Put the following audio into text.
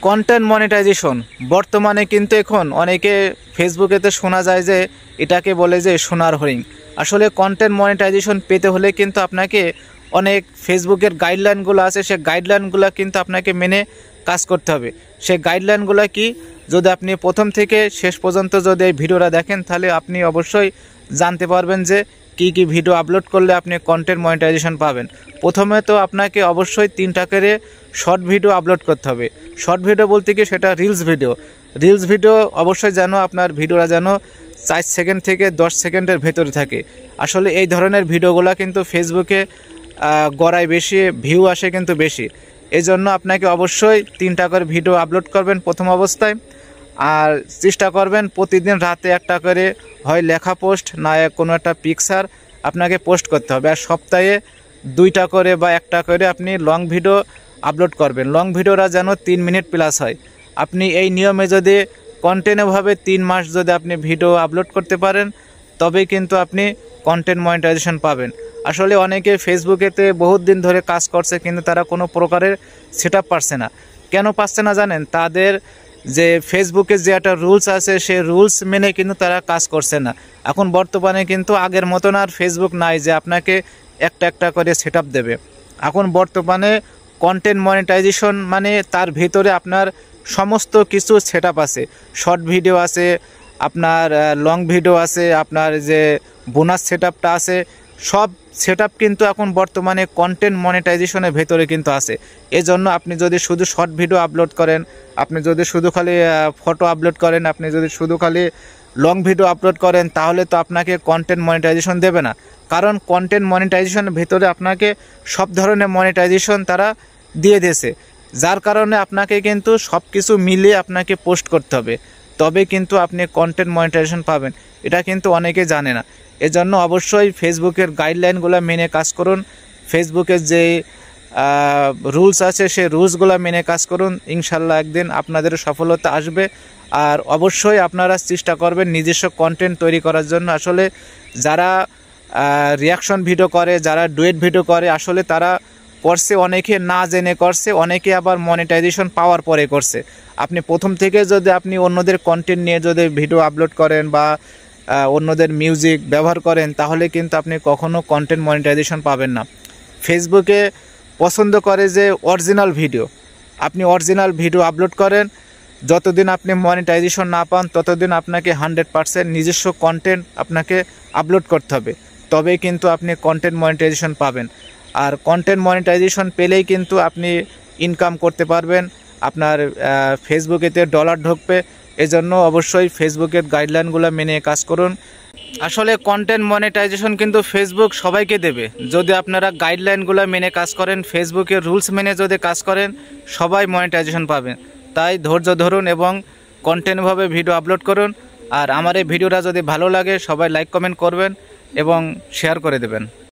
Content monetization বর্তমানে কিন্তু এখন অনেকে ফেসবুকেতে শোনা যায় যে এটাকে বলে যে সোনার হরিণ। আসলে কন্টেন্ট মনিটাইজেশন পেতে হলে কিন্তু আপনাকে অনেক ফেসবুকের গাইডলাইনগুলো আছে, সেই গাইডলাইনগুলো কিন্তু আপনাকে মেনে কাজ করতে হবে। সেই গাইডলাইনগুলো কি, যদি আপনি প্রথম থেকে শেষ পর্যন্ত যদি এই ভিডিওটা দেখেন তাহলে আপনি অবশ্যই জানতে পারবেন যে কি ভিডিও আপলোড করলে আপনি কন্টেন্ট মনিটাইজেশন পাবেন। প্রথমে তো আপনাকে অবশ্যই 3টা করে শর্ট ভিডিও আপলোড করতে হবে। শর্ট ভিডিও বলতে কি, সেটা রিলস ভিডিও অবশ্যই যেন আপনার ভিডিওটা যেন 4 সেকেন্ড থেকে 10 সেকেন্ডের ভেতরে থাকে। আসলে এই ধরনের ভিডিওগুলো কিন্তু ফেসবুকে গড়ায় বেশি, ভিউ আসে কিন্তু বেশি। এই জন্য আপনাকে অবশ্যই 3টা করে ভিডিও আপলোড করবেন প্রথম অবস্থায়। আর চেষ্টা করবেন প্রতিদিন রাতে একটা করে হয় লেখা পোস্ট, না কোনো একটা পিকচার আপনাকে পোস্ট করতে হবে। আর সপ্তাহে 2টা করে বা 1টা করে আপনি লং ভিডিও আপলোড করবেন। লং ভিডিওটা যেন 3 মিনিট প্লাস হয়। আপনি এই নিয়মে যদি কন্টিনিউভাবে 3 মাস যদি আপনি ভিডিও আপলোড করতে পারেন, তবেই কিন্তু আপনি কন্টেন্ট মনিটাইজেশন পাবেন। আসলে অনেকে ফেসবুকেতে বহুত দিন ধরে কাজ করছে কিন্তু তারা কোনো প্রকারের সেটআপ পাচ্ছে না। কেন পাচ্ছে না জানেন? তাদের যে ফেসবুকে যে একটা রুলস আছে, সেই রুলস মেনে কিন্তু তারা কাজ করছে না। এখন বর্তমানে কিন্তু আগের মতন আর ফেসবুক নাই যে আপনাকে একটা করে সেটআপ দেবে। এখন বর্তমানে কন্টেন্ট মনিটাইজেশন মানে তার ভিতরে আপনার সমস্ত কিছু সেটআপ আছে। শর্ট ভিডিও আছে, আপনার লং ভিডিও আছে, আপনার যে বোনাস সেটআপটা আছে, সব সেটআপ কিন্তু এখন বর্তমানে কন্টেন্ট মনিটাইজেশনের ভেতরে কিন্তু আছে। এজন্য আপনি যদি শুধু শর্ট ভিডিও আপলোড করেন, আপনি যদি শুধু খালি ফটো আপলোড করেন, আপনি যদি শুধু খালি লং ভিডিও আপলোড করেন, তাহলে তো আপনাকে কন্টেন্ট মনিটাইজেশন দেবে না। কারণ কন্টেন্ট মনিটাইজেশনের ভেতরে আপনাকে সব ধরনের মনিটাইজেশন তারা দিয়ে দিয়েছে, যার কারণে আপনাকে কিন্তু সব কিছু মিলিয়ে আপনাকে পোস্ট করতে হবে, তবে কিন্তু আপনি কন্টেন্ট মনিটাইজেশন পাবেন। এটা কিন্তু অনেকে জানে না। এজন্য অবশ্যই ফেসবুকের গাইডলাইনগুলো মেনে কাজ করুন। ফেসবুকের যে রুলস আছে সেই রুলসগুলো মেনে কাজ করুন। ইনশাল্লাহ একদিন আপনাদের সফলতা আসবে। আর অবশ্যই আপনারা চেষ্টা করবেন নিজস্ব কন্টেন্ট তৈরি করার জন্য। আসলে যারা রিয়াকশন ভিডিও করে, যারা ডুয়েট ভিডিও করে, আসলে তারা করছে অনেকে না জেনে করছে, অনেকে আবার মনিটাইজেশন পাওয়ার পরে করছে। আপনি প্রথম থেকে যদি আপনি অন্যদের কন্টেন্ট নিয়ে যদি ভিডিও আপলোড করেন বা অন্যদের মিউজিক ব্যবহার করেন, তাহলে কিন্তু আপনি কখনো কন্টেন্ট মনিটাইজেশন পাবেন না। ফেসবুকে পছন্দ করে যে অরিজিনাল ভিডিও, আপনি অরিজিনাল ভিডিও আপলোড করেন। যতদিন আপনি মনিটাইজেশন না পান ততদিন আপনাকে 100% নিজস্ব কন্টেন্ট আপনাকে আপলোড করতে হবে, তবেই কিন্তু আপনি কন্টেন্ট মনিটাইজেশন পাবেন। আর কন্টেন্ট মনিটাইজেশন পেলেই কিন্তু আপনি ইনকাম করতে পারবেন, আপনার ফেসবুকেতে ডলার ঢুকবে। এজন্য অবশ্যই ফেসবুকের গাইডলাইনগুলো মেনে কাজ করুন। আসলে কন্টেন্ট মনিটাইজেশন কিন্তু ফেসবুক সবাইকে দেবে, যদি আপনারা গাইডলাইনগুলো মেনে কাজ করেন, ফেসবুকের রুলস মেনে যদি কাজ করেন, সবাই মনিটাইজেশন পাবেন। তাই ধৈর্য ধরুন এবং কন্টেন্টভাবে ভিডিও আপলোড করুন। আর আমার এই ভিডিওটা যদি ভালো লাগে সবাই লাইক কমেন্ট করবেন এবং শেয়ার করে দেবেন।